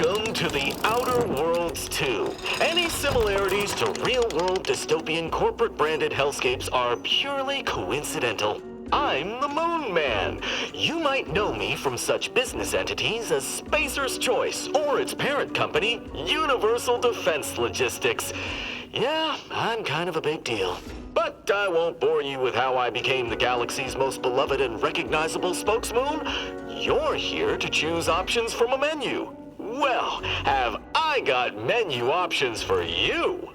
Welcome to the Outer Worlds 2. Any similarities to real-world dystopian corporate-branded hellscapes are purely coincidental. I'm the Moon Man. You might know me from such business entities as Spacer's Choice or its parent company, Universal Defense Logistics. Yeah, I'm kind of a big deal. But I won't bore you with how I became the galaxy's most beloved and recognizable spokesmoon. You're here to choose options from a menu. Well, have I got menu options for you?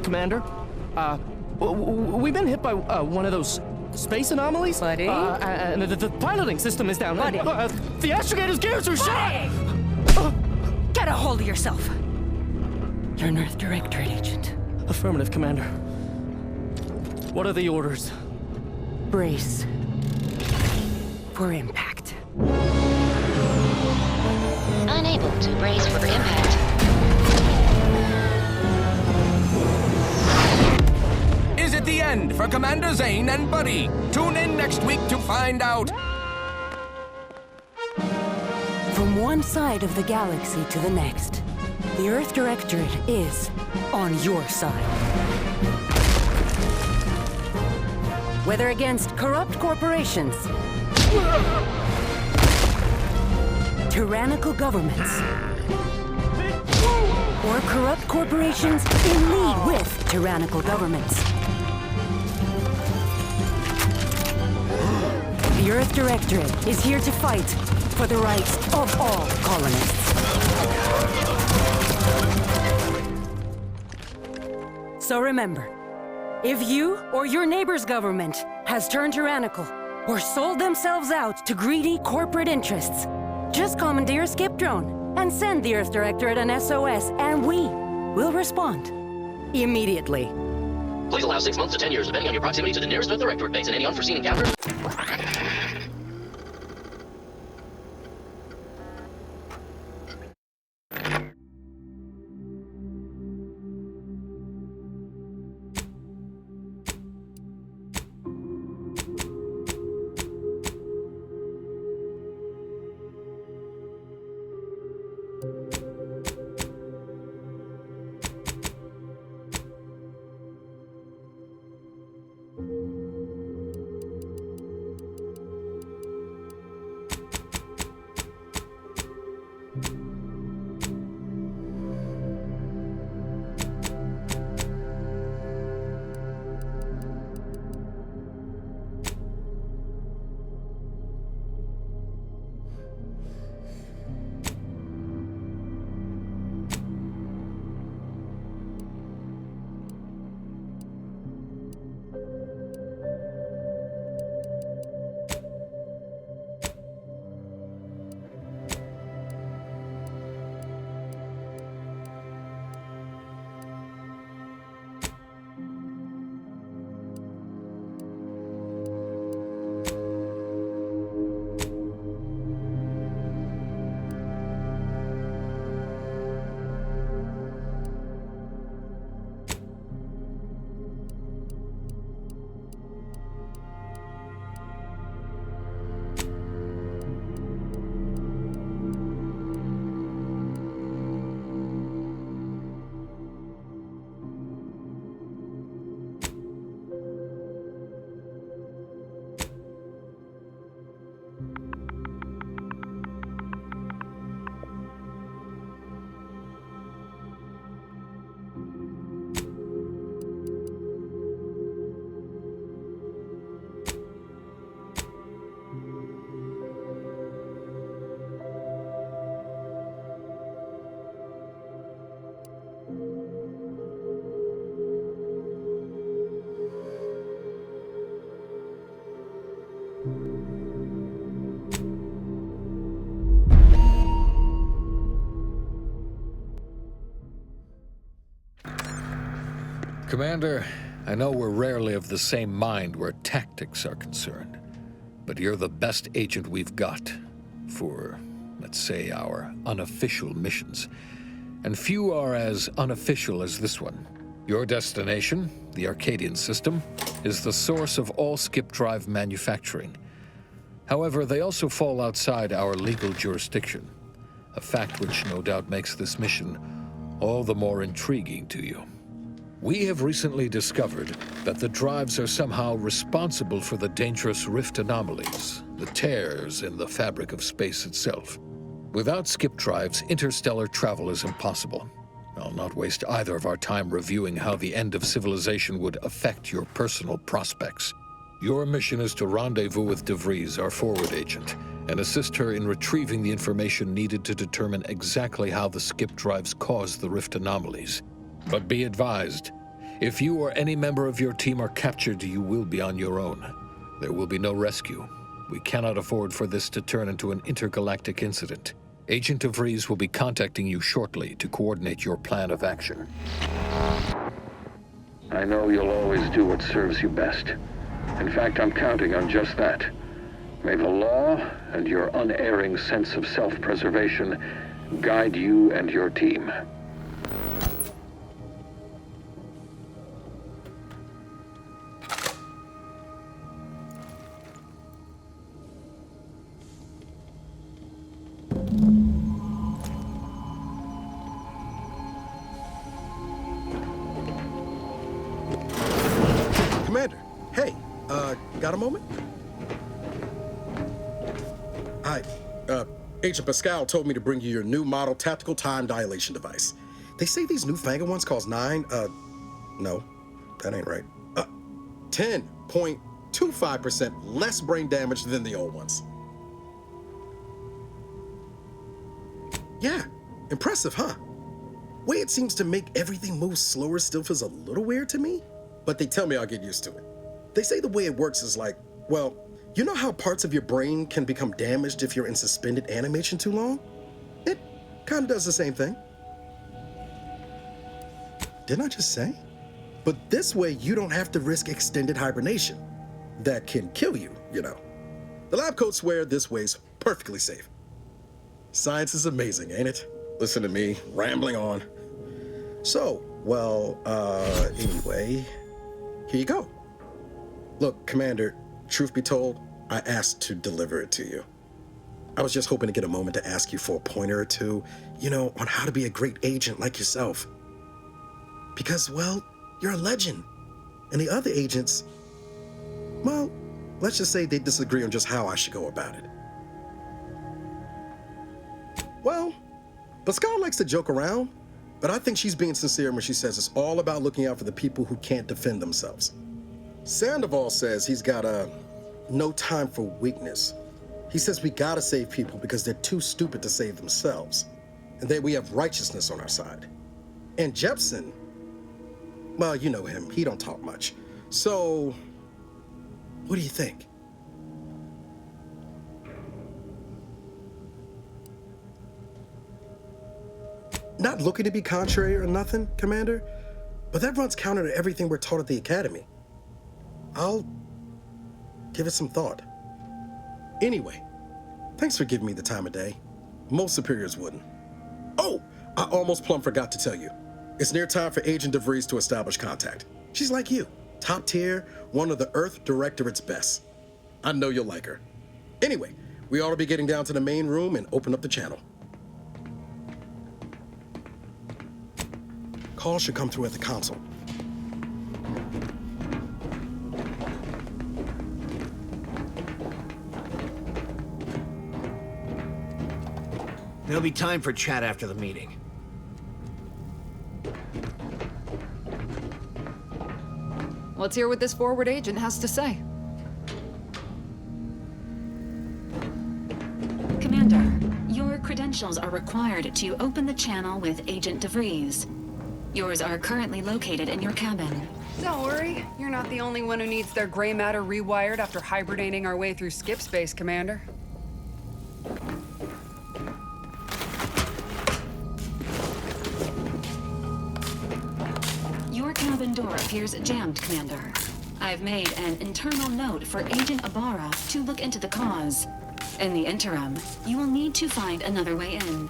Commander, we've been hit by one of those space anomalies. Buddy? And the piloting system is down. Buddy? The astrogator's gears are shot! Get a hold of yourself. You're an Earth Directorate agent. Affirmative, Commander. What are the orders? Brace for impact. Unable to brace for impact. Is it the end for Commander Zane and Buddy? Tune in next week to find out. From one side of the galaxy to the next, the Earth Directorate is on your side. Whether against corrupt corporations, tyrannical governments, or corrupt corporations in league with tyrannical governments, the Earth Directorate is here to fight for the rights of all colonists. So remember, if you or your neighbor's government has turned tyrannical or sold themselves out to greedy corporate interests, just commandeer a skip drone and send the Earth Directorate an SOS, and we will respond immediately. Please allow 6 months to 10 years, depending on your proximity to the nearest Earth Directorate base and any unforeseen encounters. Commander, I know we're rarely of the same mind where tactics are concerned, but you're the best agent we've got for, let's say, our unofficial missions. and few are as unofficial as this one. Your destination, the Arcadian system, is the source of all skip drive manufacturing. However, they also fall outside our legal jurisdiction, a fact which no doubt makes this mission all the more intriguing to you. We have recently discovered that the drives are somehow responsible for the dangerous rift anomalies, the tears in the fabric of space itself. Without skip drives, interstellar travel is impossible. I'll not waste either of our time reviewing how the end of civilization would affect your personal prospects. Your mission is to rendezvous with DeVries, our forward agent, and assist her in retrieving the information needed to determine exactly how the skip drives cause the rift anomalies. But be advised, if you or any member of your team are captured, you will be on your own. There will be no rescue. We cannot afford for this to turn into an intergalactic incident. Agent DeVries will be contacting you shortly to coordinate your plan of action. I know you'll always do what serves you best. In fact, I'm counting on just that. May the law and your unerring sense of self-preservation guide you and your team. Commander, hey, got a moment? Hi, Agent Pascal told me to bring you your new model tactical time dilation device. They say these newfangled ones cost no, that ain't right. 10.25% less brain damage than the old ones. Yeah, impressive, huh? Way it seems to make everything move slower still feels a little weird to me, but they tell me I'll get used to it. They say the way it works is like, well, you know how parts of your brain can become damaged if you're in suspended animation too long? It kind of does the same thing. Didn't I just say? But this way you don't have to risk extended hibernation. That can kill you, you know. The lab coats swear this way's perfectly safe. Science is amazing, ain't it? Listen to me, rambling on. So, well, anyway, here you go. Look, Commander, truth be told, I asked to deliver it to you. I was just hoping to get a moment to ask you for a pointer or two, you know, on how to be a great agent like yourself. Because, well, you're a legend. And the other agents, well, let's just say they disagree on just how I should go about it. Well, Pascal likes to joke around, but I think she's being sincere when she says it's all about looking out for the people who can't defend themselves. Sandoval says he's got no time for weakness. He says we gotta save people because they're too stupid to save themselves, and that we have righteousness on our side. And Jepson, well, you know him, he don't talk much. So, what do you think? Not looking to be contrary or nothing, Commander, but that runs counter to everything we're taught at the Academy. I'll give it some thought. Anyway, thanks for giving me the time of day. Most superiors wouldn't. Oh, I almost plumb forgot to tell you. It's near time for Agent DeVries to establish contact. She's like you, top tier, one of the Earth Directorate's best. I know you'll like her. Anyway, we ought to be getting down to the main room and open up the channel. Call should come through at the console. There'll be time for chat after the meeting. Let's hear what this forward agent has to say. Commander, your credentials are required to open the channel with Agent DeVries. Yours are currently located in your cabin. Don't worry, you're not the only one who needs their gray matter rewired after hibernating our way through skip space, Commander. Your cabin door appears jammed, Commander. I've made an internal note for Agent Ibarra to look into the cause. In the interim, you will need to find another way in.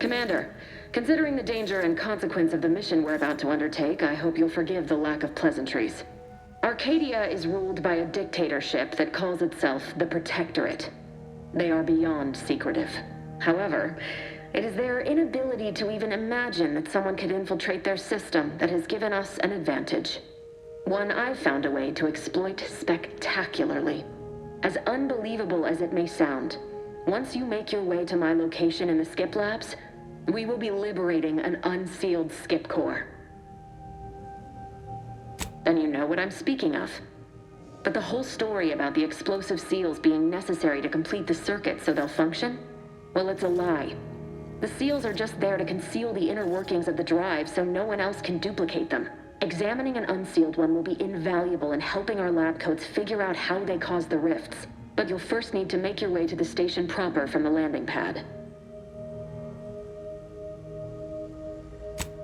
Commander, considering the danger and consequence of the mission we're about to undertake, I hope you'll forgive the lack of pleasantries. Arcadia is ruled by a dictatorship that calls itself the Protectorate. They are beyond secretive. However, it is their inability to even imagine that someone could infiltrate their system that has given us an advantage. One I've found a way to exploit spectacularly. As unbelievable as it may sound, once you make your way to my location in the Skip Labs, we will be liberating an unsealed Skip core. Then you know what I'm speaking of. But the whole story about the explosive seals being necessary to complete the circuit so they'll function? Well, it's a lie. The seals are just there to conceal the inner workings of the drive so no one else can duplicate them. Examining an unsealed one will be invaluable in helping our lab coats figure out how they cause the rifts. But you'll first need to make your way to the station proper from the landing pad.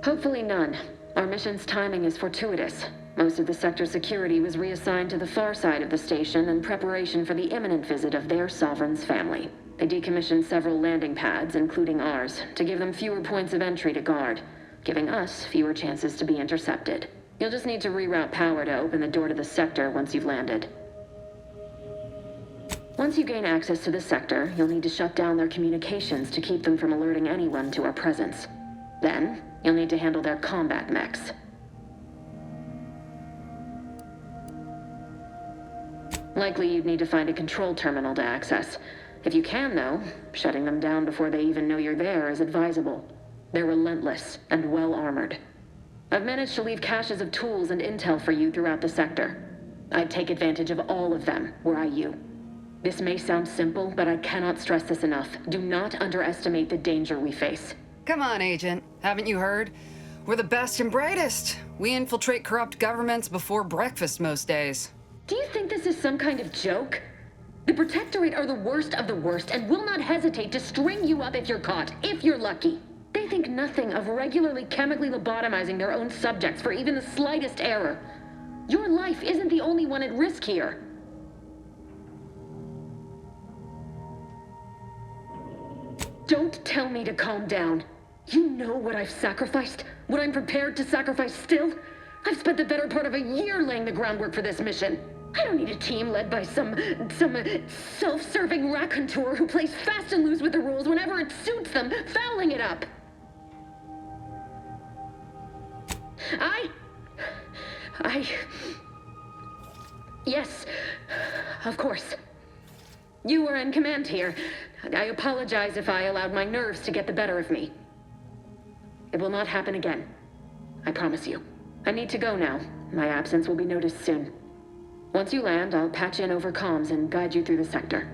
Hopefully none. Our mission's timing is fortuitous. Most of the sector security was reassigned to the far side of the station in preparation for the imminent visit of their sovereign's family. They decommissioned several landing pads, including ours, to give them fewer points of entry to guard, giving us fewer chances to be intercepted. You'll just need to reroute power to open the door to the sector once you've landed. Once you gain access to the sector, you'll need to shut down their communications to keep them from alerting anyone to our presence. Then, you'll need to handle their combat mechs. Likely you'd need to find a control terminal to access. If you can, though, shutting them down before they even know you're there is advisable. They're relentless and well-armored. I've managed to leave caches of tools and intel for you throughout the sector. I'd take advantage of all of them, were I you. This may sound simple, but I cannot stress this enough. Do not underestimate the danger we face. Come on, Agent. Haven't you heard? We're the best and brightest. We infiltrate corrupt governments before breakfast most days. Do you think this is some kind of joke? The Protectorate are the worst of the worst and will not hesitate to string you up if you're caught, if you're lucky. They think nothing of regularly chemically lobotomizing their own subjects for even the slightest error. Your life isn't the only one at risk here. Don't tell me to calm down. You know what I've sacrificed? What I'm prepared to sacrifice still? I've spent the better part of a year laying the groundwork for this mission. I don't need a team led by some self-serving raconteur who plays fast and loose with the rules whenever it suits them, fouling it up. Yes, of course. You were in command here. I apologize if I allowed my nerves to get the better of me. It will not happen again. I promise you. I need to go now. My absence will be noticed soon. Once you land, I'll patch in over comms and guide you through the sector.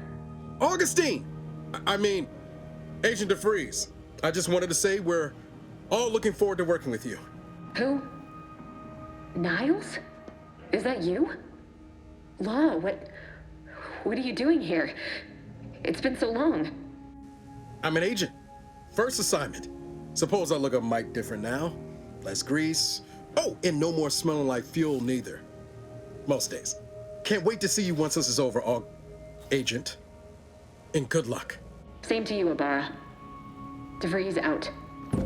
Augustine! I mean, Agent DeVries. I just wanted to say we're all looking forward to working with you. Who? Niles? Is that you? Law, what are you doing here? It's been so long. I'm an agent. First assignment. Suppose I look a mite different now. Less grease. Oh, and no more smelling like fuel neither. Most days. Can't wait to see you once this is over, Agent. And good luck. Same to you, Ibarra. DeVries out.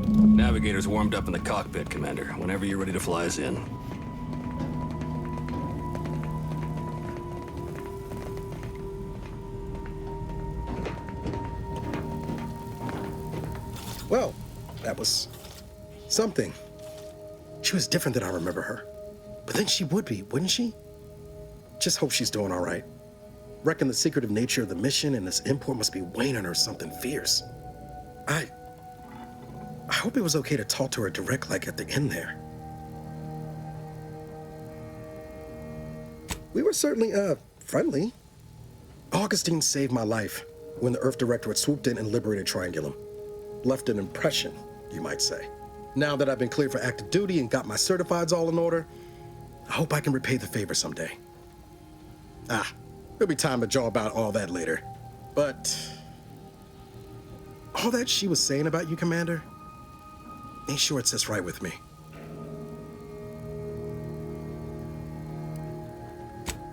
Navigator's warmed up in the cockpit, Commander. Whenever you're ready to fly us in. Well, that was something. She was different than I remember her. But then she would be, wouldn't she? Just hope she's doing all right. Reckon the secretive nature of the mission and this import must be weighing on her something fierce. I hope it was okay to talk to her direct like at the end there. We were certainly, friendly. Augustine saved my life when the Earth Directorate swooped in and liberated Triangulum. Left an impression, you might say. Now that I've been cleared for active duty and got my certifieds all in order, I hope I can repay the favor someday. There'll be time to jaw about all that later. But all that she was saying about you, Commander, ain't sure it sits right with me.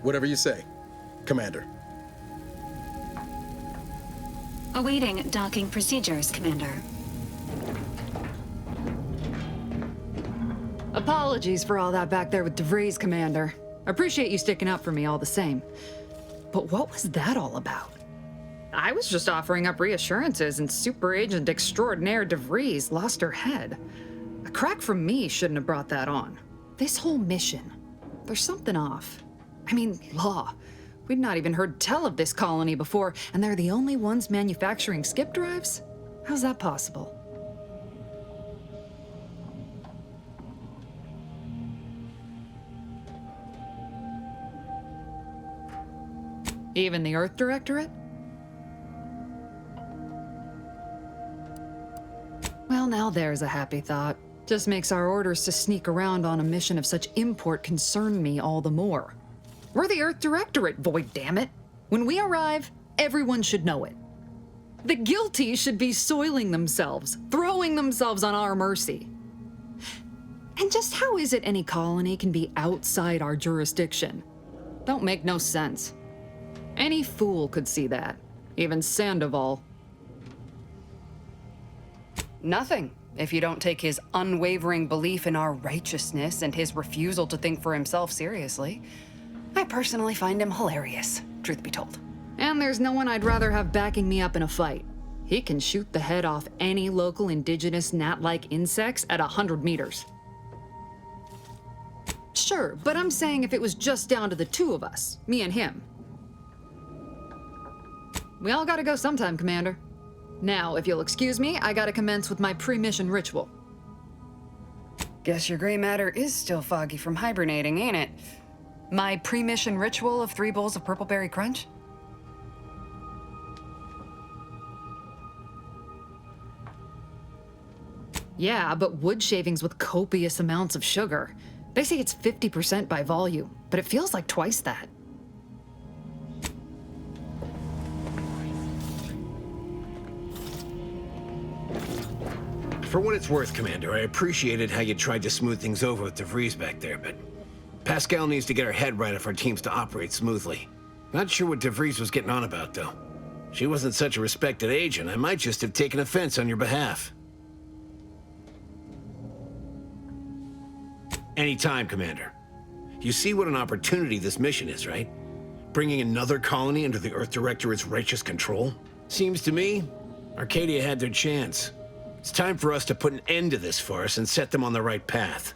Whatever you say, Commander. Awaiting docking procedures, Commander. Apologies for all that back there with DeVries, Commander. Appreciate you sticking up for me all the same. But what was that all about? I was just offering up reassurances and Super Agent Extraordinaire DeVries lost her head. A crack from me shouldn't have brought that on. This whole mission, there's something off. I mean, law. We'd not even heard tell of this colony before, and they're the only ones manufacturing skip drives? How's that possible? Even the Earth Directorate? Well, now there's a happy thought. Just makes our orders to sneak around on a mission of such import concern me all the more. We're the Earth Directorate, Void, damn it. When we arrive, everyone should know it. The guilty should be soiling themselves, throwing themselves on our mercy. And just how is it any colony can be outside our jurisdiction? Don't make no sense. Any fool could see that, even Sandoval. Nothing, if you don't take his unwavering belief in our righteousness and his refusal to think for himself seriously. I personally find him hilarious, truth be told. And there's no one I'd rather have backing me up in a fight. He can shoot the head off any local indigenous gnat-like insects at 100 meters. Sure, but I'm saying if it was just down to the two of us, me and him. We all gotta go sometime, Commander. Now, if you'll excuse me, I gotta commence with my pre-mission ritual. Guess your gray matter is still foggy from hibernating, ain't it? My pre-mission ritual of 3 bowls of purple berry crunch? Yeah, but wood shavings with copious amounts of sugar. They say it's 50% by volume, but it feels like twice that. For what it's worth, Commander, I appreciated how you tried to smooth things over with DeVries back there, but Pascal needs to get her head right if our team's to operate smoothly. Not sure what DeVries was getting on about, though. She wasn't such a respected agent. I might just have taken offense on your behalf. Anytime, Commander. You see what an opportunity this mission is, right? Bringing another colony under the Earth Directorate's righteous control? Seems to me, Arcadia had their chance. It's time for us to put an end to this farce and set them on the right path.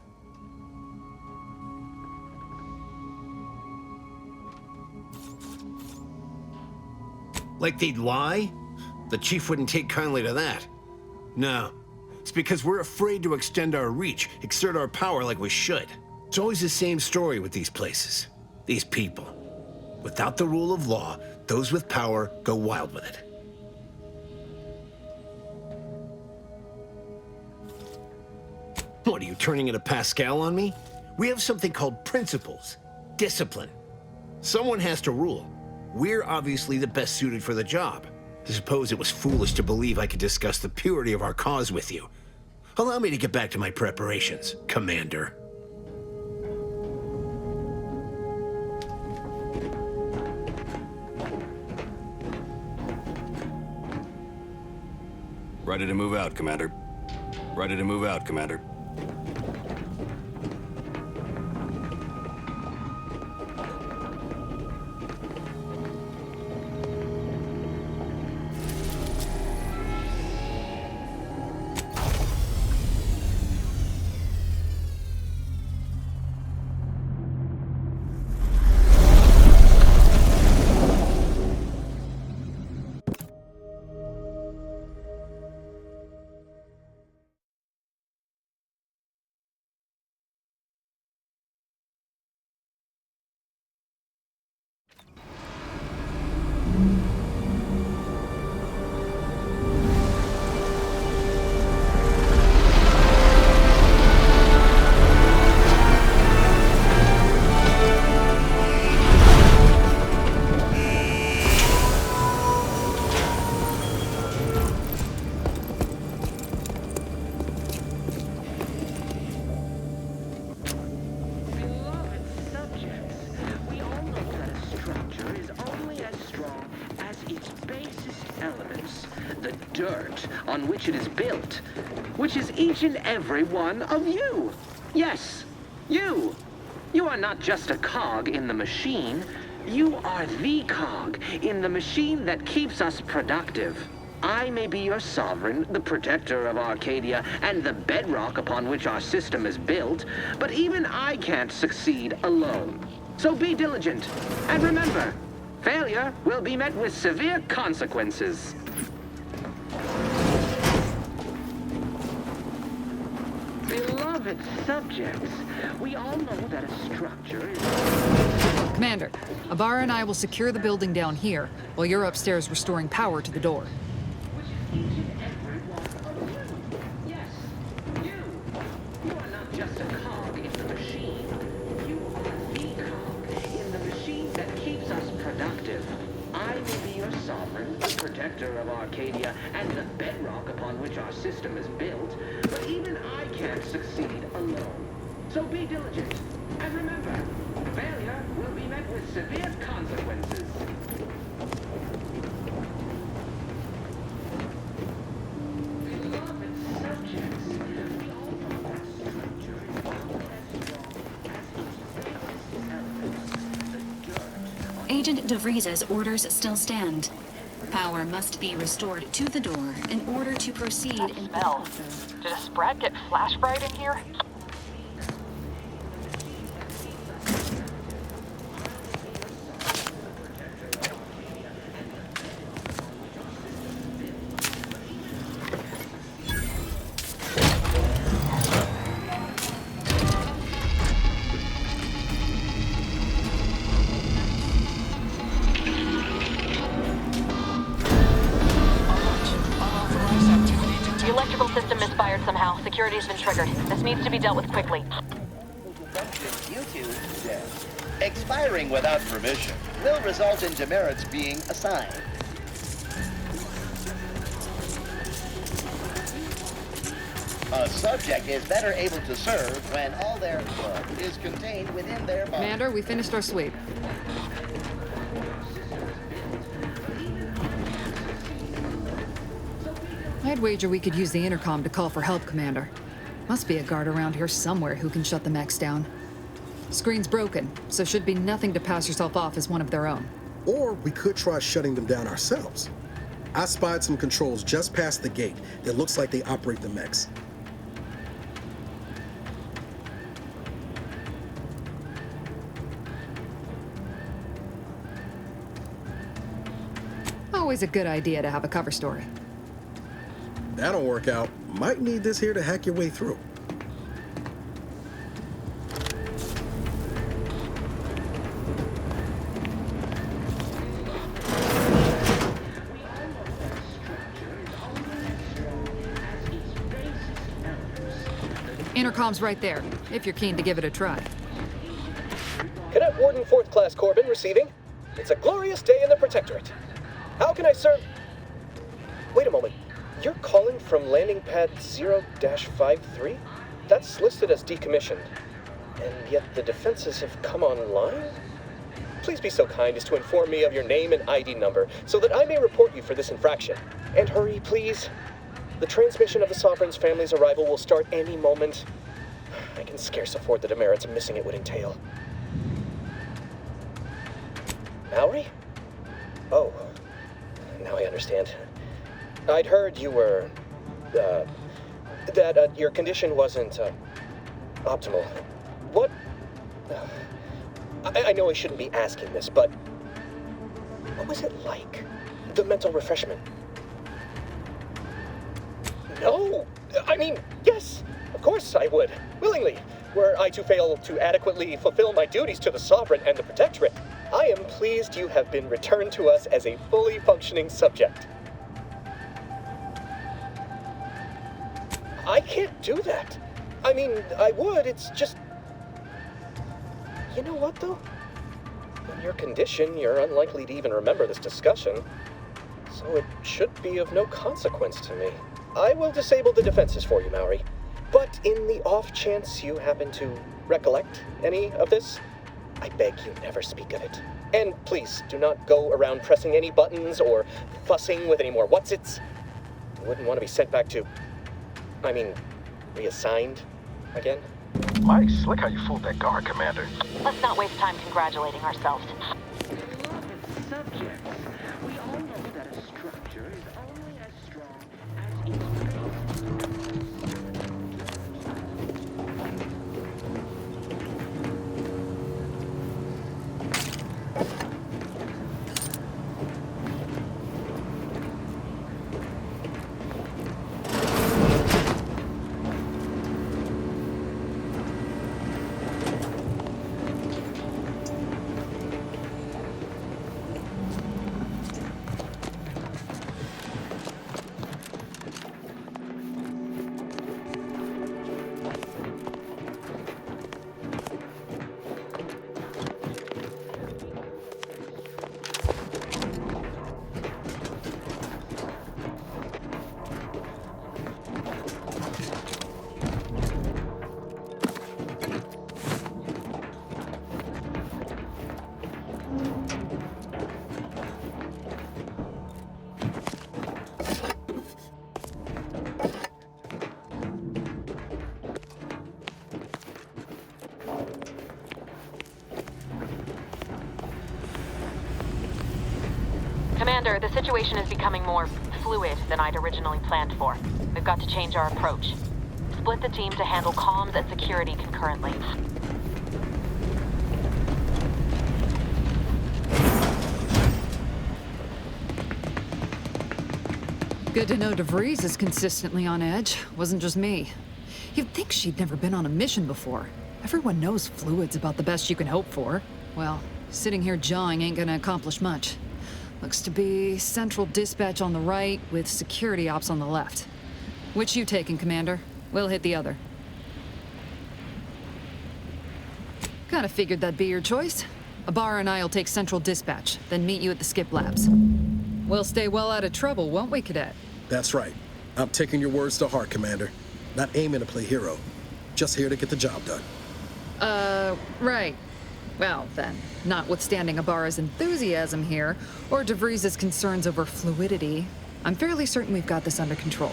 Like they'd lie? The Chief wouldn't take kindly to that. No. It's because we're afraid to extend our reach, exert our power like we should. It's always the same story with these places. These people. Without the rule of law, those with power go wild with it. What, are you turning into Pascal on me? We have something called principles. Discipline. Someone has to rule. We're obviously the best suited for the job. I suppose it was foolish to believe I could discuss the purity of our cause with you. Allow me to get back to my preparations, Commander. Ready to move out, Commander. Ready to move out, Commander. On which it is built, which is each and every one of you. Yes, you. You are not just a cog in the machine. You are the cog in the machine that keeps us productive. I may be your sovereign, the protector of Arcadia, and the bedrock upon which our system is built, but even I can't succeed alone. So be diligent, and remember, failure will be met with severe consequences. Beloved subjects, we all know that a structure is... Commander, Ibarra and I will secure the building down here, while you're upstairs restoring power to the door. Yes, you are not just a cog in the machine. You are the cog in the machine that keeps us productive. I may be your sovereign, the protector of Arcadia, and the bedrock upon which our system is built, but even I can't succeed alone. So be diligent, and remember, failure will be met with severe consequences. Beloved subjects, we all know that structure is only as strong as its elements, the dirt. Agent DeVries's orders still stand. Power must be restored to the door in order to proceed in... Smell. Did a sprat get flash fried in here? The electrical system misfired somehow. Security has been triggered. This needs to be dealt with quickly. YouTube death. Expiring without permission will result in demerits being assigned. A subject is better able to serve when all their blood is contained within their body. Commander, we finished our sweep. I'd wager we could use the intercom to call for help, Commander. Must be a guard around here somewhere who can shut the mechs down. Screen's broken, so should be nothing to pass yourself off as one of their own. Or we could try shutting them down ourselves. I spied some controls just past the gate that looks like they operate the mechs. Always a good idea to have a cover story. That don't work out. Might need this here to hack your way through. Intercom's right there, if you're keen to give it a try. Cadet Warden 4th Class Corbin receiving. It's a glorious day in the Protectorate. How can I serve... Wait a moment. You're calling from landing pad 0-53? That's listed as decommissioned. And yet the defenses have come online? Please be so kind as to inform me of your name and ID number so that I may report you for this infraction. And hurry, please. The transmission of the Sovereign's family's arrival will start any moment. I can scarce afford the demerits missing it would entail. Mallory? Oh, now I understand. I'd heard you were, that your condition wasn't, optimal. What? I know I shouldn't be asking this, but what was it like? The mental refreshment? No! I mean, yes! Of course I would. Willingly. Were I to fail to adequately fulfill my duties to the Sovereign and the Protectorate, I am pleased you have been returned to us as a fully functioning subject. I can't do that. I mean, I would, it's just... You know what, though? In your condition, you're unlikely to even remember this discussion, so it should be of no consequence to me. I will disable the defenses for you, Mallory. But in the off chance you happen to recollect any of this, I beg you never speak of it. And please, do not go around pressing any buttons or fussing with any more whatsits. I wouldn't want to be sent back to... I mean, reassigned again. Mighty slick how you fooled that guard, Commander. Let's not waste time congratulating ourselves. Beloved subjects, we all know that a structure is only as strong as its base. Commander, the situation is becoming more fluid than I'd originally planned for. We've got to change our approach. Split the team to handle comms and security concurrently. Good to know DeVries is consistently on edge. Wasn't just me. You'd think she'd never been on a mission before. Everyone knows fluid's about the best you can hope for. Well, sitting here jawing ain't gonna accomplish much. Looks to be central dispatch on the right with security ops on the left. Which you taking, Commander? We'll hit the other. Kinda figured that'd be your choice. Ibarra and I'll take central dispatch, then meet you at the skip labs. We'll stay well out of trouble, won't we, Cadet? That's right. I'm taking your words to heart, Commander. Not aiming to play hero. Just here to get the job done. Right. Well, then, notwithstanding Ibarra's enthusiasm here, or DeVries' concerns over fluidity, I'm fairly certain we've got this under control.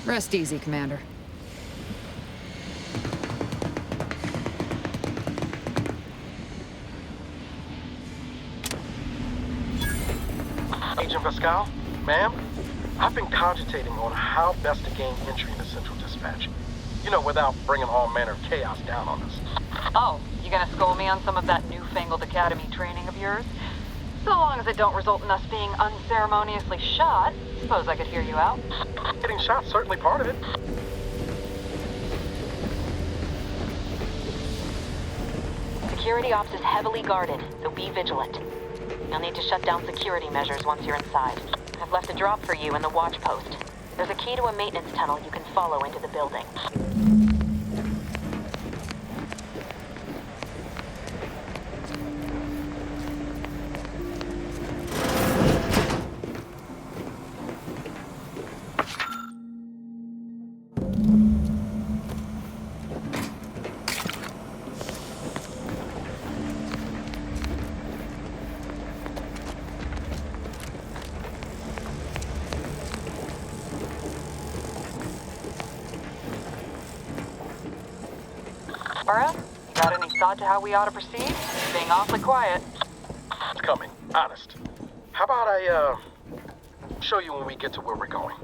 Rest easy, Commander. Agent Pascal, ma'am, I've been cogitating on how best to gain entry into Central Dispatch. You know, without bringing all manner of chaos down on us. Oh, you gonna school me on some of that newfangled academy training of yours? So long as it don't result in us being unceremoniously shot, suppose I could hear you out. Getting shot's certainly part of it. Security ops is heavily guarded, so be vigilant. You'll need to shut down security measures once you're inside. I've left a drop for you in the watch post. There's a key to a maintenance tunnel you can follow into the building. Burra, got any thought to how we ought to proceed? Being awfully quiet. It's coming, honest. How about I, show you when we get to where we're going?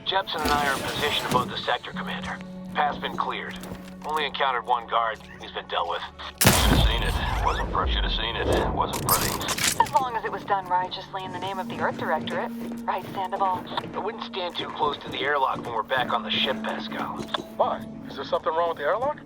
Jepson and I are in position above the sector, Commander. Path's been cleared. Only encountered one guard. He's been dealt with. Should've seen it. Wasn't pretty. Should've seen it. Wasn't pretty. As long as it was done righteously in the name of the Earth Directorate. Right, Sandoval? I wouldn't stand too close to the airlock when we're back on the ship, Pascal. Why? Is there something wrong with the airlock?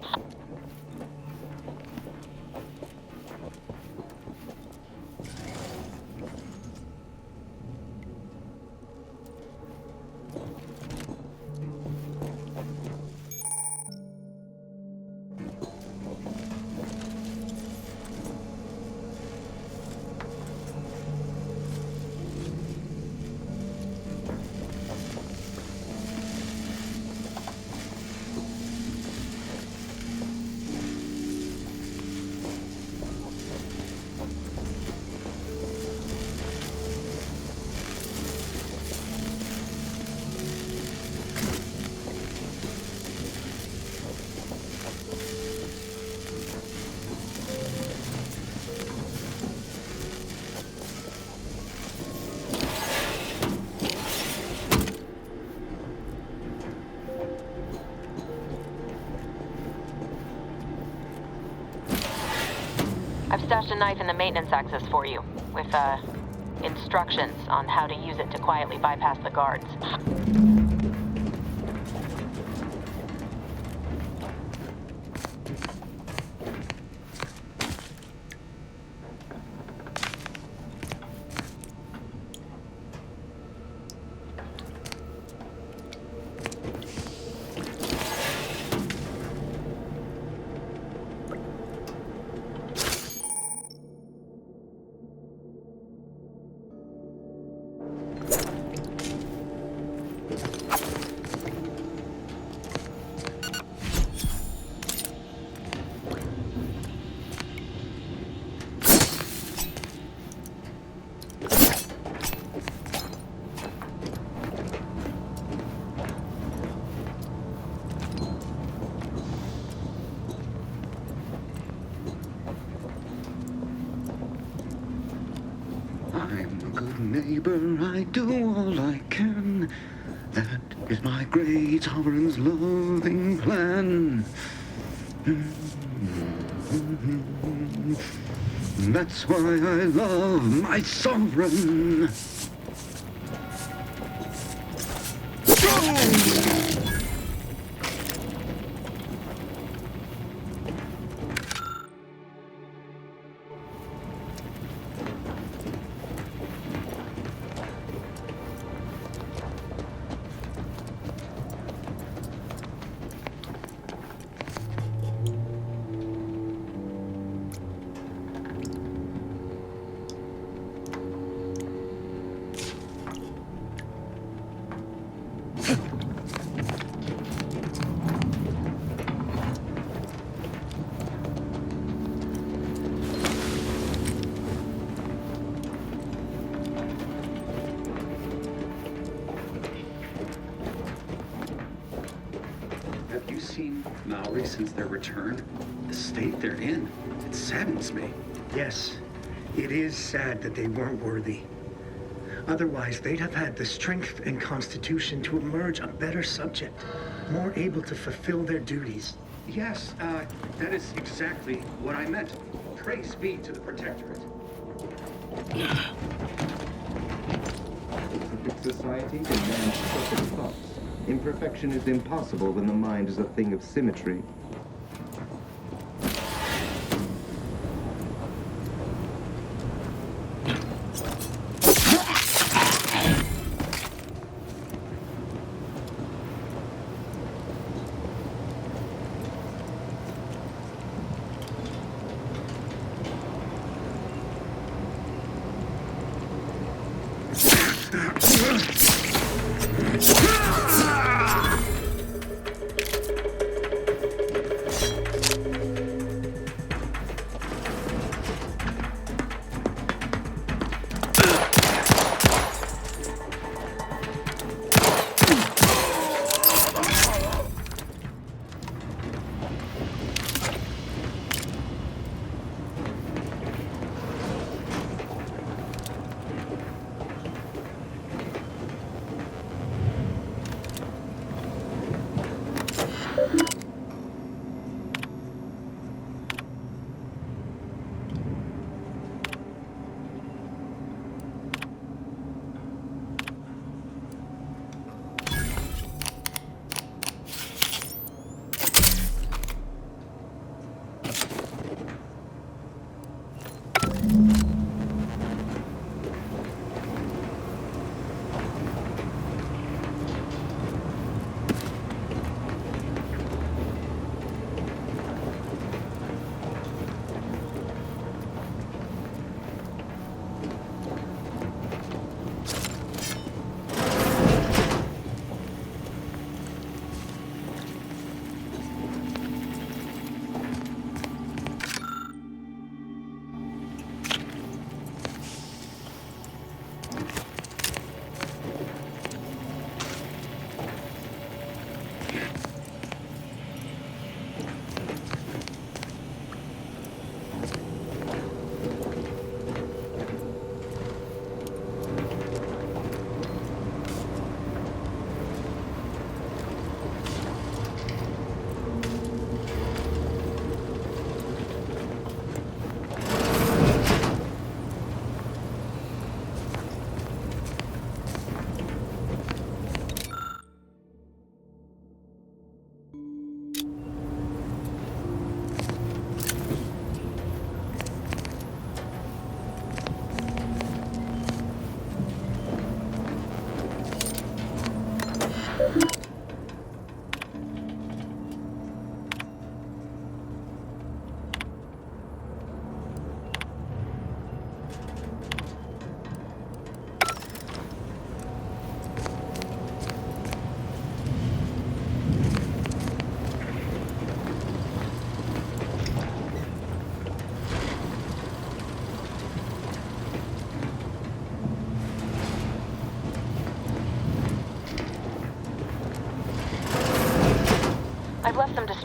stashed a knife in the maintenance access for you, with, instructions on how to use it to quietly bypass the guards. I'm a good neighbor, I do all I can. That is my great sovereign's loving plan. That's why I love my sovereign. Have you seen Maori since their return? The state they're in, it saddens me. Yes, it is sad that they weren't worthy. Otherwise, they'd have had the strength and constitution to emerge a better subject, more able to fulfill their duties. Yes, that is exactly what I meant. Praise be to the Protectorate. Perfect society demands perfect thoughts. Imperfection is impossible when the mind is a thing of symmetry.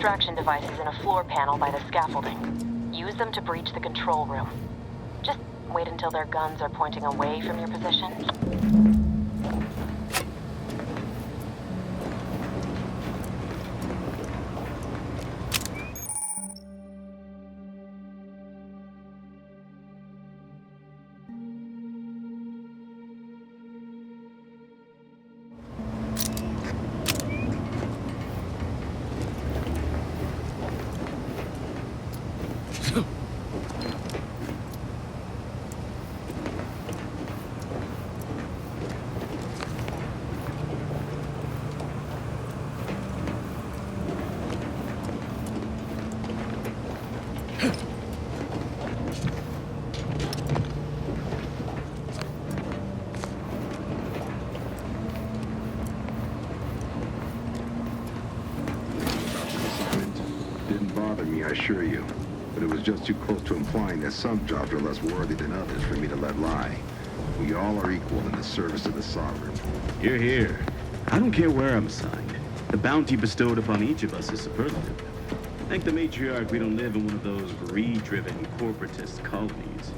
extraction devices in a floor panel by the scaffolding. Use them to breach the control room. Just wait until their guns are pointing away from your position. I assure you. But it was just too close to implying that some jobs are less worthy than others for me to let lie. We all are equal in the service of the Sovereign. Hear, hear. I don't care where I'm assigned. The bounty bestowed upon each of us is superlative. Thank the matriarch we don't live in one of those greed-driven corporatist colonies.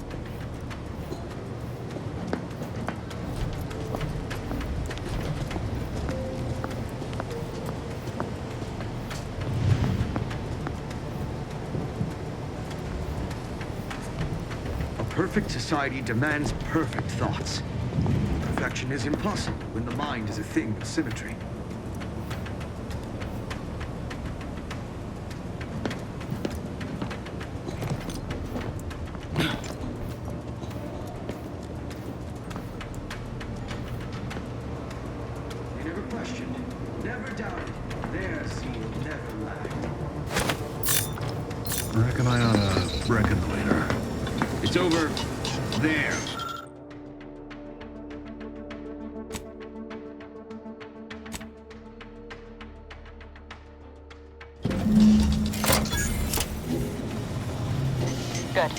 Perfect society demands perfect thoughts. Perfection is impossible when the mind is a thing of symmetry. They never questioned, never doubted. Their zeal never lacked. I reckon I ought to reconnoiter. It's over there. Good.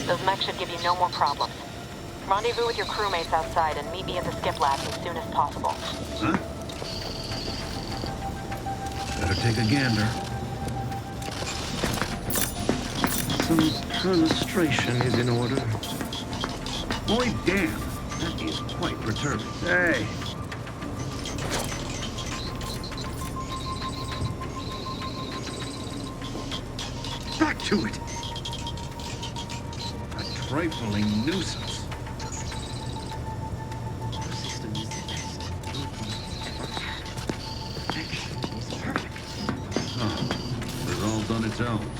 Those mechs should give you no more problems. Rendezvous with your crewmates outside and meet me at the skip labs as soon as possible. Huh? Better take a gander. Some illustration is in order. Boy, damn, that is quite perturbing. Hey! Back to it! A trifling nuisance. Our system is the best. Perfection is perfect. Oh, resolved on its own.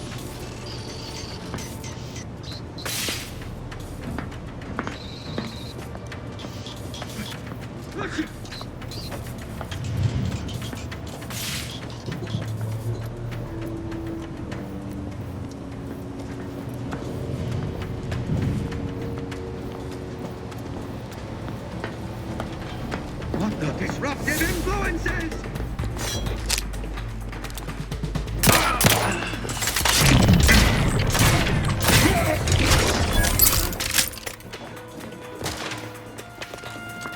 What the disruptive influences?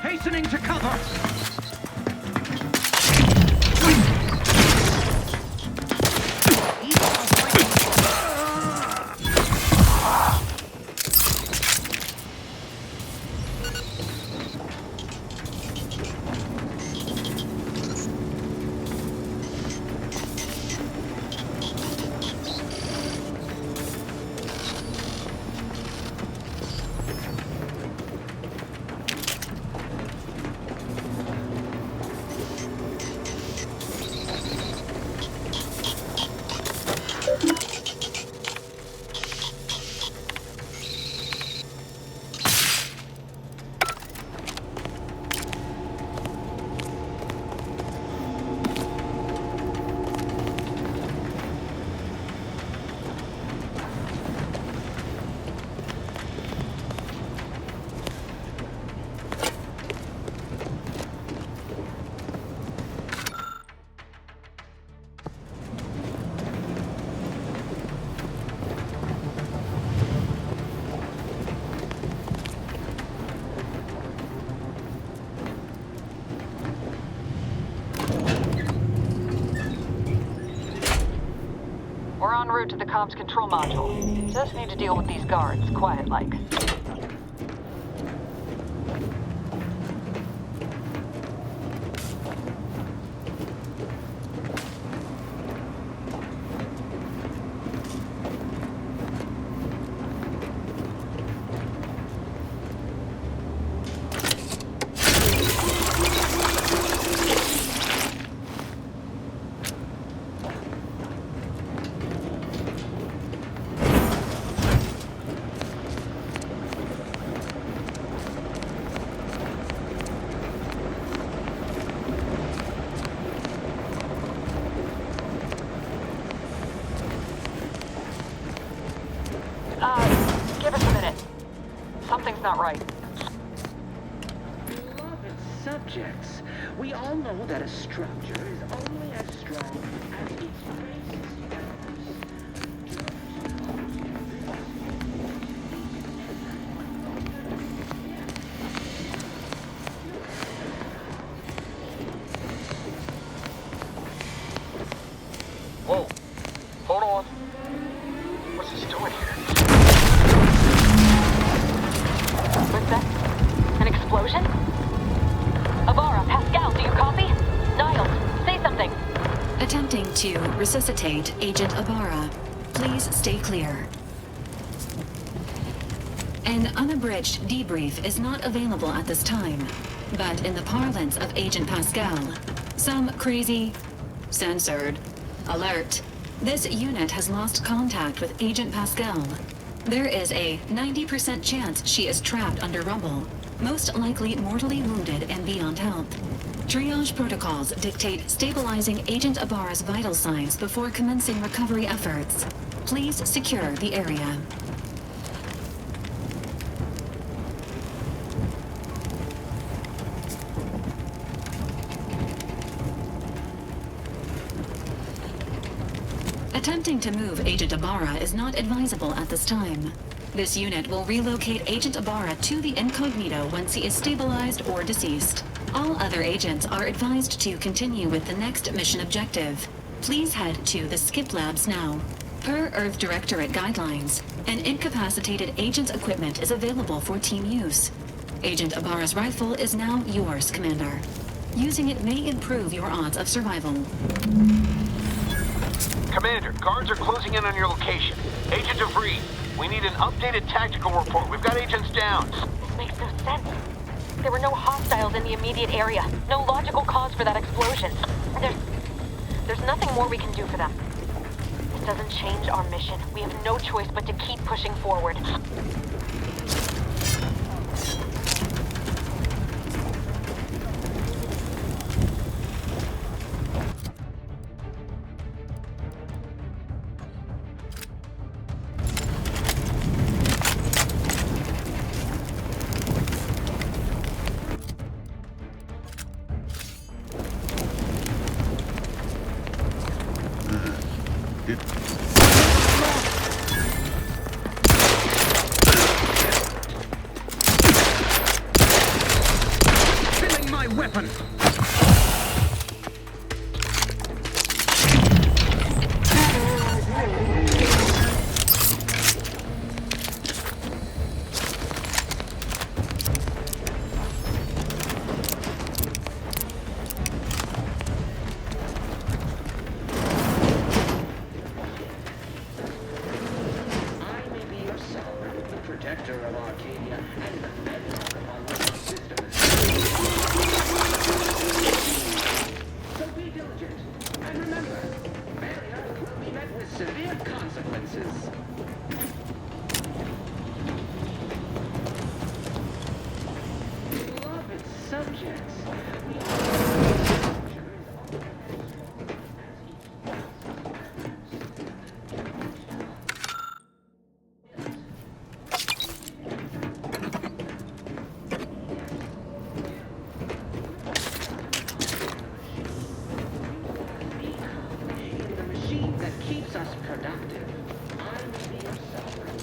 Hastening to cover! en route to the comms control module. Just need to deal with these guards, quiet-like. Give us a minute. Something's not right. Beloved subjects, we all know that a structure is only as strong as its basis members. Whoa. Hold on. What's this doing here? What's that? An explosion? Avara, Pascal, do you copy? Niles, say something. Attempting to resuscitate Agent Avara. Please stay clear. An unabridged debrief is not available at this time, but in the parlance of Agent Pascal, some crazy, censored, alert. This unit has lost contact with Agent Pascal. There is a 90% chance she is trapped under rubble, most likely mortally wounded and beyond health. Triage protocols dictate stabilizing Agent Avara's vital signs before commencing recovery efforts. Please secure the area. Attempting to move Agent Ibarra is not advisable at this time. This unit will relocate Agent Ibarra to the incognito once he is stabilized or deceased. All other agents are advised to continue with the next mission objective. Please head to the Skip Labs now. Per Earth Directorate guidelines, an incapacitated agent's equipment is available for team use. Agent Ibarra's rifle is now yours, Commander. Using it may improve your odds of survival. Commander, guards are closing in on your location. Agent DeVries, we need an updated tactical report. We've got agents down. This makes no sense. There were no hostiles in the immediate area. No logical cause for that explosion. There's nothing more we can do for them. It doesn't change our mission. We have no choice but to keep pushing forward. Filling my weapon! Protector of Arcadia and the bedrock upon which our system is. So be diligent, and remember, failure will be met with severe consequences. Beloved subjects, keeps us productive. I will be your sovereign.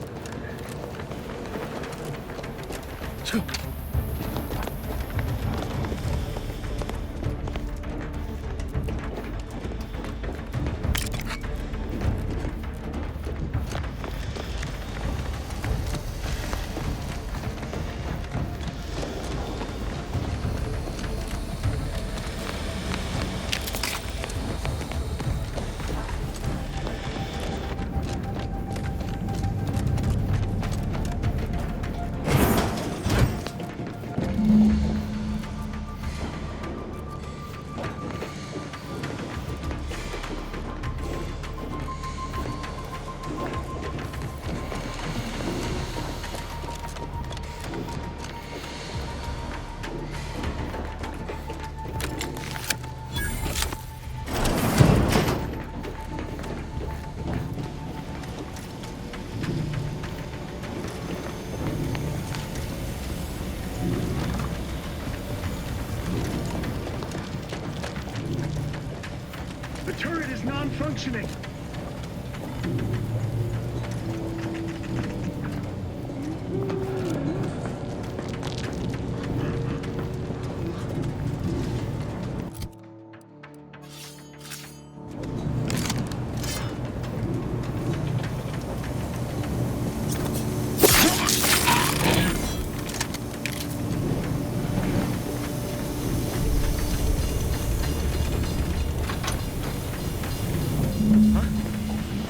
turret is non-functioning.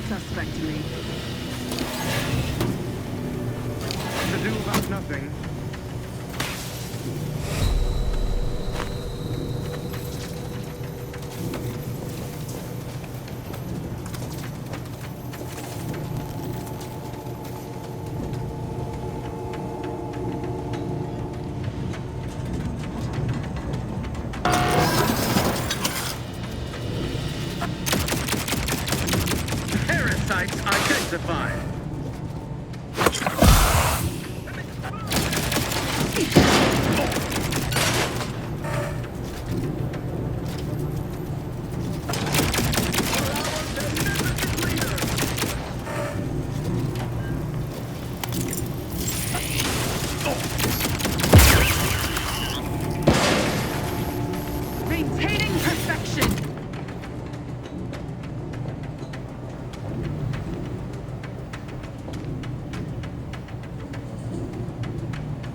Suspect to me. To do about nothing. Parasites identified. Maintaining perfection.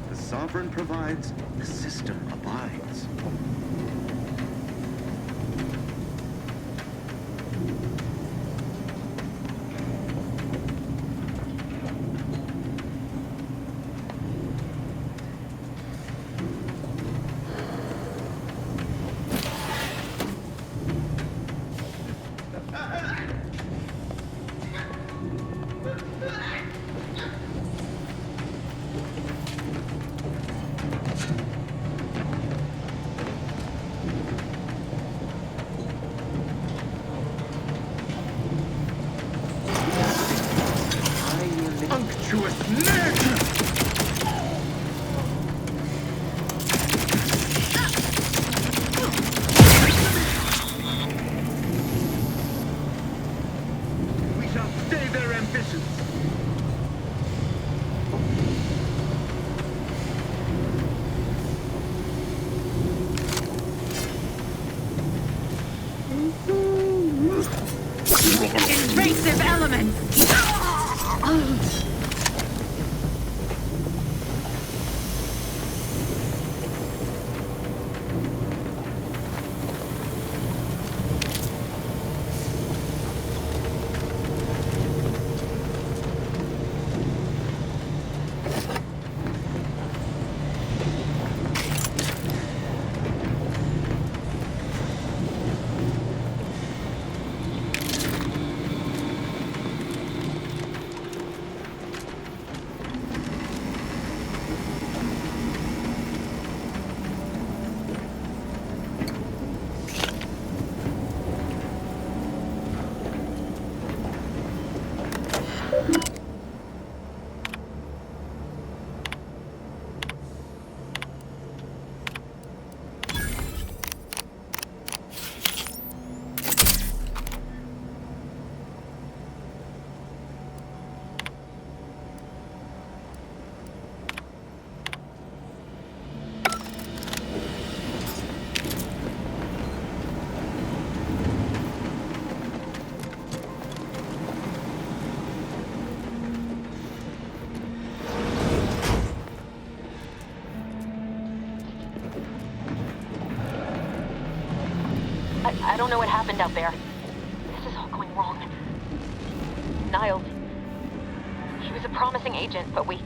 The sovereign provides, the system abides. Unctuous nature! We shall stay their ambitions. Invasive elements. I don't know what happened out there. This is all going wrong. Niles. He was a promising agent, but we've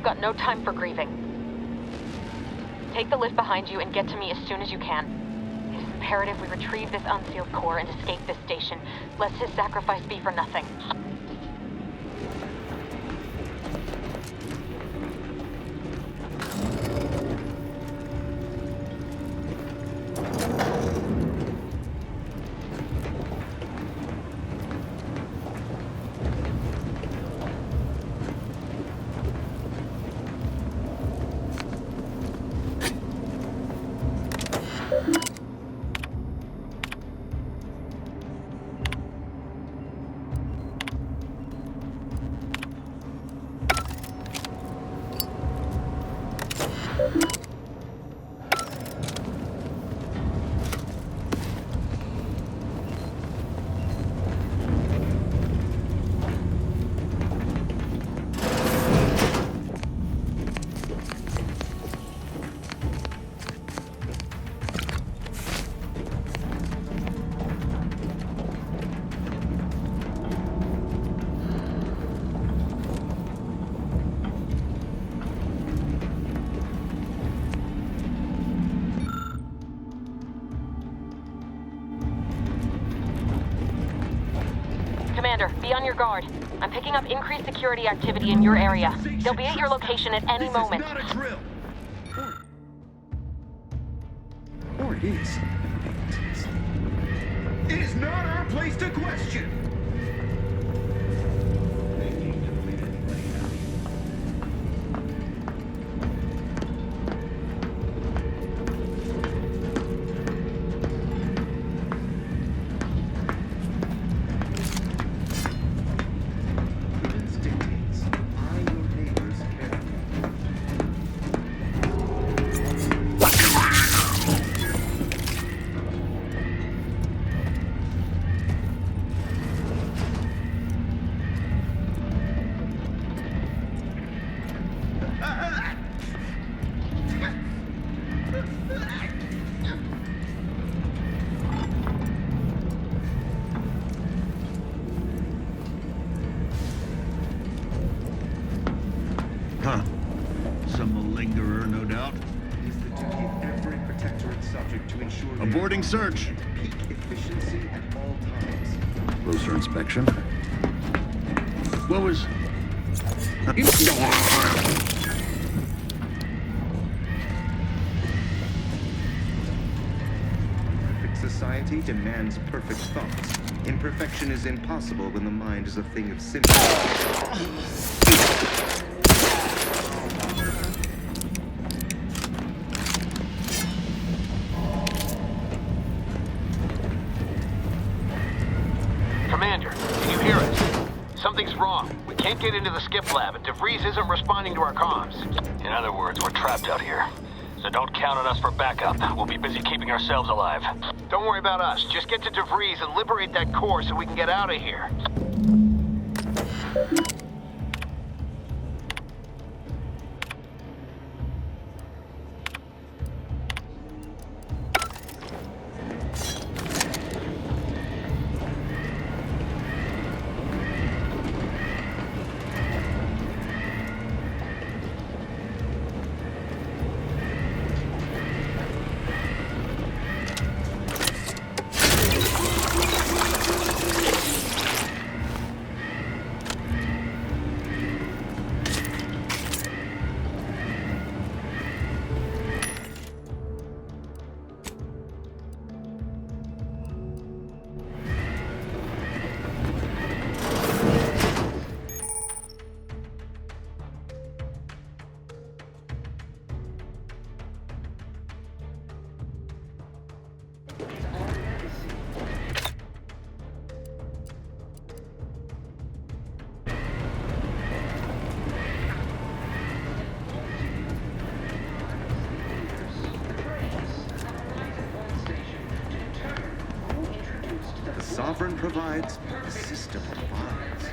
got no time for grieving. Take the lift behind you and get to me as soon as you can. It is imperative we retrieve this unsealed core and escape this station, lest his sacrifice be for nothing. Commander, be on your guard. I'm picking up increased security activity in your area. They'll be at your location at any moment. This is not a drill! Or it is. It is not our place to question! Huh. Some malingerer, no doubt. It is the duty of every protectorate subject to ensure Aborting search. peak efficiency at all times. Closer inspection. What was... Perfect society demands perfect thoughts. Imperfection is impossible when the mind is a thing of symmetry. Commander, can you hear us? Something's wrong. We can't get into the skip lab, and DeVries isn't responding to our comms. In other words, we're trapped out here. So don't count on us for backup. We'll be busy keeping ourselves alive. Don't worry about us. Just get to DeVries and liberate that core so we can get out of here. The sovereign provides, the system provides.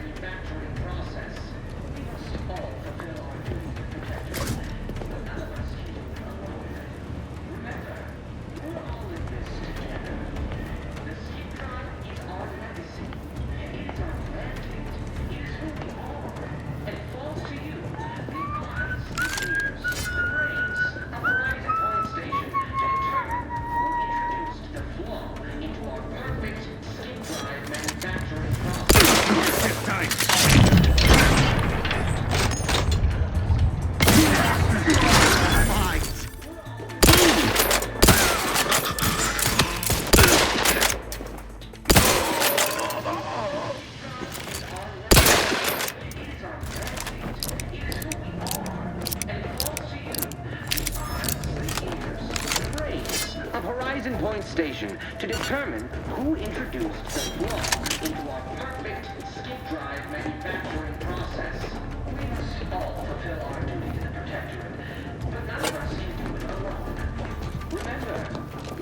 Horizon Point Station to determine who introduced the flaw into our perfect skip drive manufacturing process. We must all fulfill our duty to the Protectorate, but none of us can do it alone. Remember,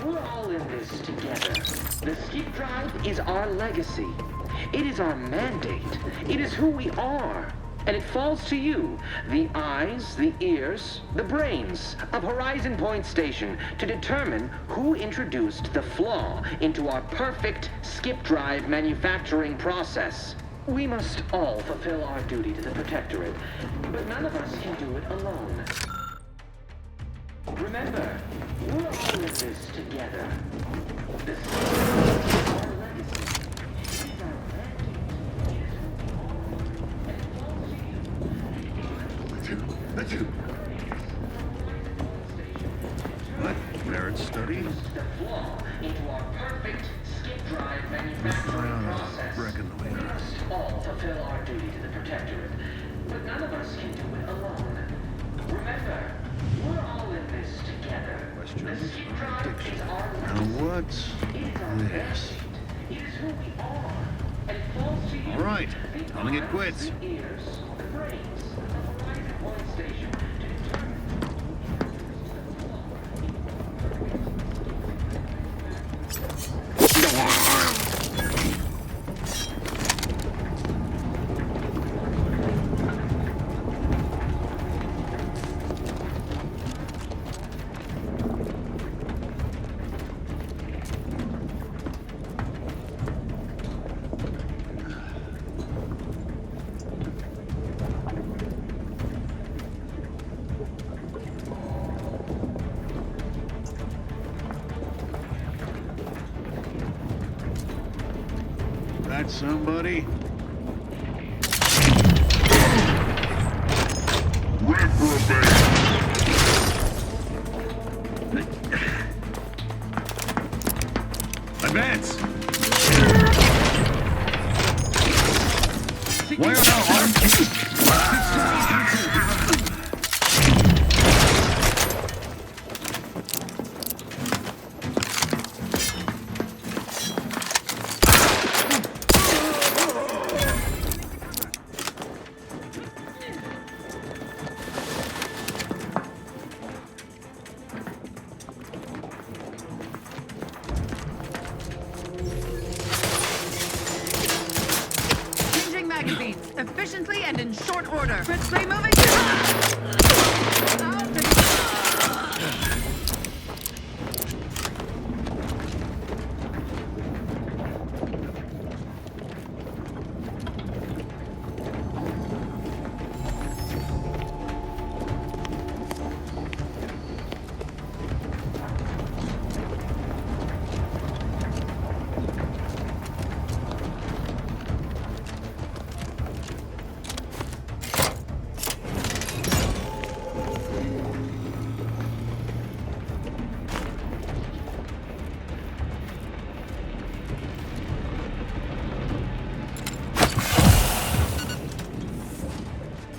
we're all in this together. The skip drive is our legacy. It is our mandate. It is who we are. And it falls to you, the eyes, the ears, the brains of Horizon Point Station to determine who introduced the flaw into our perfect skip drive manufacturing process. We must all fulfill our duty to the Protectorate, but none of us can do it alone. Remember, we're all in this together. This is our legacy. It is our mandate. hard study. The flaw into our perfect skip drive manufacturing process. Reckon the We must all fulfill our duty to the Protectorate, but none of us can do it alone. Remember, we're all in this together. The skip drive is our Now what's this? It is who we are, and falls to you. All right, calling it quits. The ears, the brains, the Horizon Point Station to determine. That somebody? Advance! Wire now, arm! Changing magazines efficiently and in short order. Quickly moving.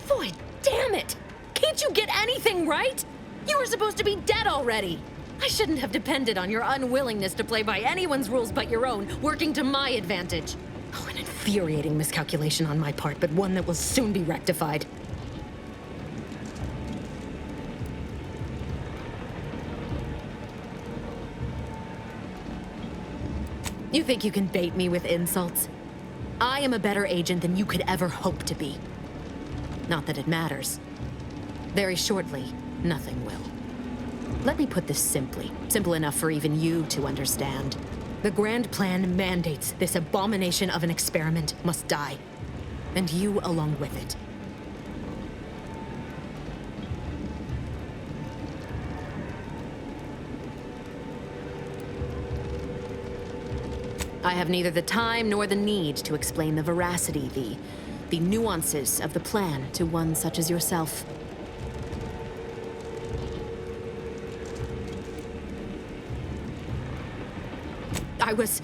Boy, damn it! Can't you get anything right? You were supposed to be dead already. I shouldn't have depended on your unwillingness to play by anyone's rules but your own, working to my advantage. Oh, an infuriating miscalculation on my part, but one that will soon be rectified. You think you can bait me with insults? I am a better agent than you could ever hope to be. Not that it matters. Very shortly, nothing will. Let me put this simply, simple enough for even you to understand. The grand plan mandates this abomination of an experiment must die, and you along with it. I have neither the time nor the need to explain the veracity, the nuances of the plan to one such as yourself. I was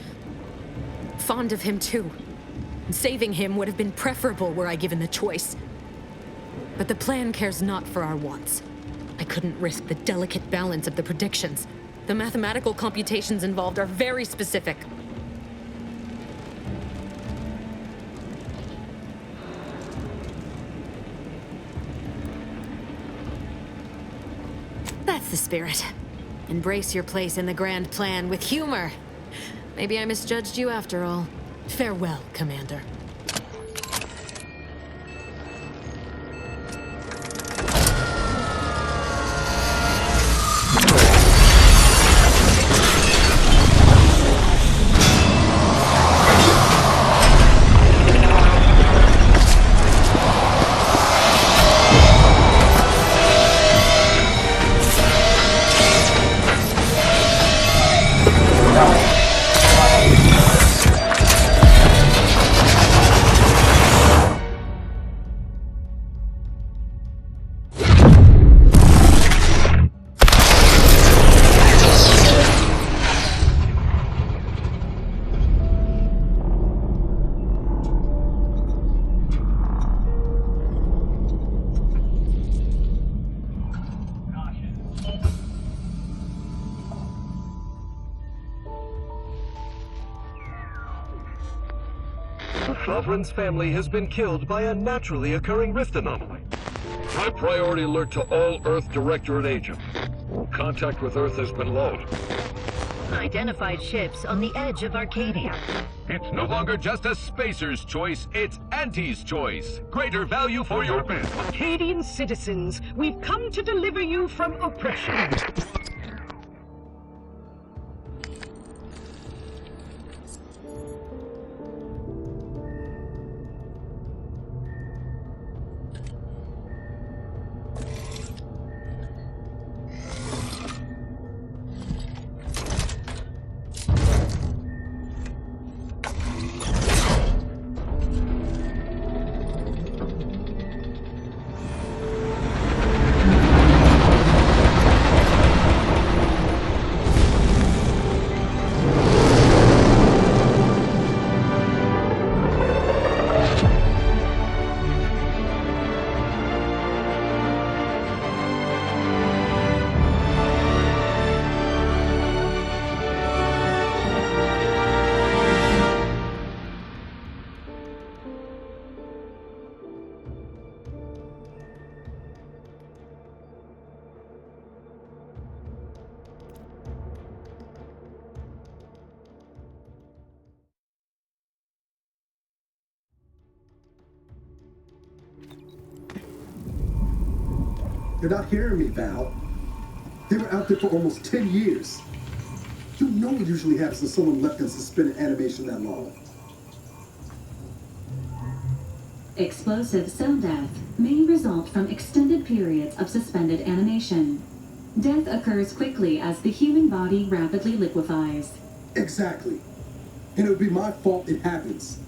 fond of him too. Saving him would have been preferable were I given the choice. But the plan cares not for our wants. I couldn't risk the delicate balance of the predictions. The mathematical computations involved are very specific. That's the spirit. Embrace your place in the grand plan with humor. Maybe I misjudged you after all. Farewell, Commander. Sovereign's family has been killed by a naturally occurring rift anomaly. High priority alert to all Earth Directorate agents. Contact with Earth has been low. Identified ships on the edge of Arcadia. It's no longer just a spacer's choice, it's Auntie's choice. Greater value for your men. Arcadian citizens, we've come to deliver you from oppression. You're not hearing me, Val. They were out there for almost 10 years. You know what usually happens when someone left in suspended animation that long. Explosive cell death may result from extended periods of suspended animation. Death occurs quickly as the human body rapidly liquefies. Exactly. And it would be my fault it happens.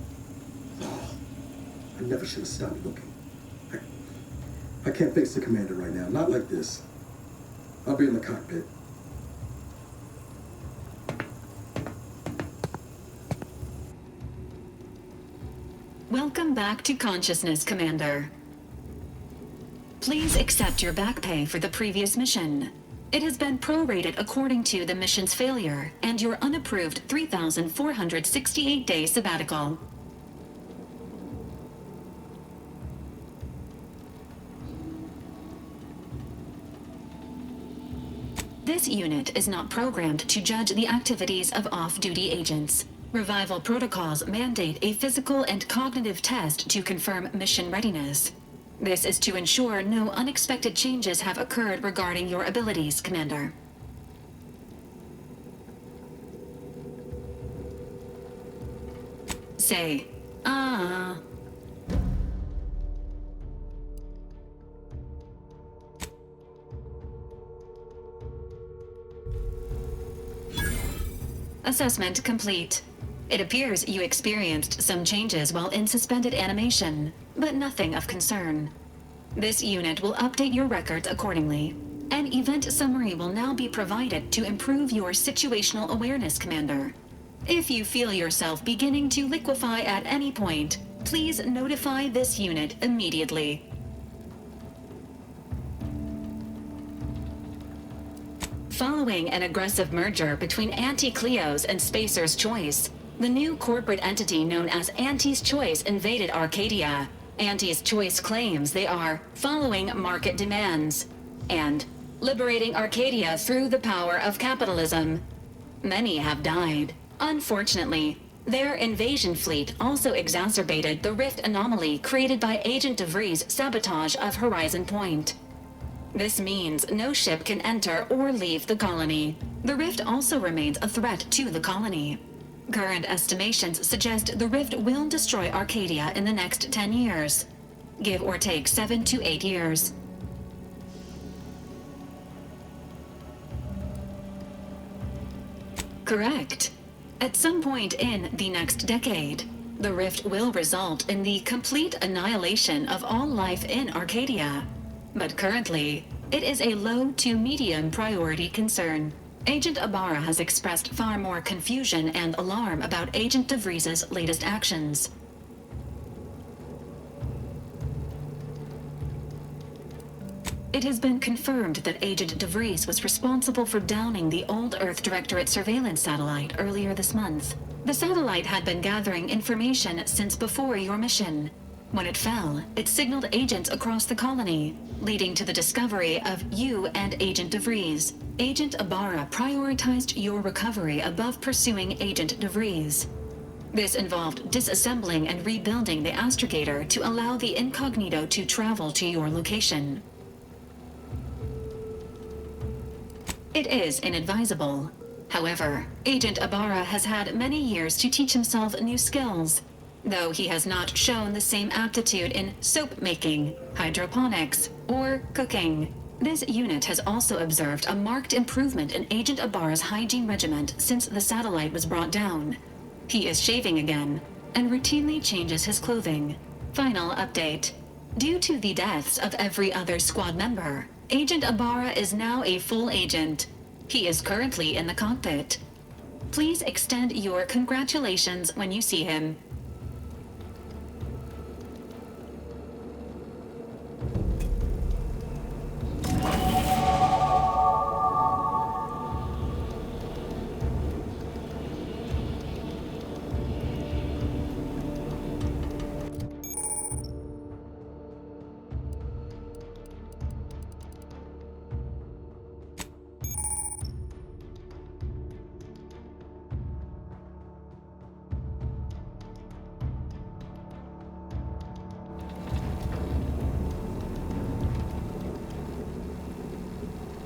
I never should have stopped looking. I can't face the commander right now. Not like this. I'll be in the cockpit. Welcome back to consciousness, Commander. Please accept your back pay for the previous mission. It has been prorated according to the mission's failure and your unapproved 3,468-day sabbatical. This unit is not programmed to judge the activities of off-duty agents. Revival protocols mandate a physical and cognitive test to confirm mission readiness. This is to ensure no unexpected changes have occurred regarding your abilities, Commander. Say, Assessment complete. It appears you experienced some changes while in suspended animation, but nothing of concern. This unit will update your records accordingly. An event summary will now be provided to improve your situational awareness, Commander. If you feel yourself beginning to liquefy at any point, please notify this unit immediately. Following an aggressive merger between Anti-Cleo's and Spacer's Choice, the new corporate entity known as Auntie's Choice invaded Arcadia. Auntie's Choice claims they are following market demands and liberating Arcadia through the power of capitalism. Many have died. Unfortunately, their invasion fleet also exacerbated the rift anomaly created by Agent DeVries' sabotage of Horizon Point. This means no ship can enter or leave the colony. The rift also remains a threat to the colony. Current estimations suggest the rift will destroy Arcadia in the next 10 years. Give or take 7 to 8 years. Correct. At some point in the next decade, the rift will result in the complete annihilation of all life in Arcadia. But currently, it is a low to medium priority concern. Agent Ibarra has expressed far more confusion and alarm about Agent DeVries' latest actions. It has been confirmed that Agent DeVries was responsible for downing the old Earth Directorate surveillance satellite earlier this month. The satellite had been gathering information since before your mission. When it fell, it signaled agents across the colony, leading to the discovery of you and Agent DeVries. Agent Ibarra prioritized your recovery above pursuing Agent DeVries. This involved disassembling and rebuilding the astrogator to allow the incognito to travel to your location. It is inadvisable. However, Agent Ibarra has had many years to teach himself new skills, though he has not shown the same aptitude in soap making, hydroponics, or cooking. This unit has also observed a marked improvement in Agent Ibarra's hygiene regimen since the satellite was brought down. He is shaving again, and routinely changes his clothing. Final update. Due to the deaths of every other squad member, Agent Ibarra is now a full agent. He is currently in the cockpit. Please extend your congratulations when you see him.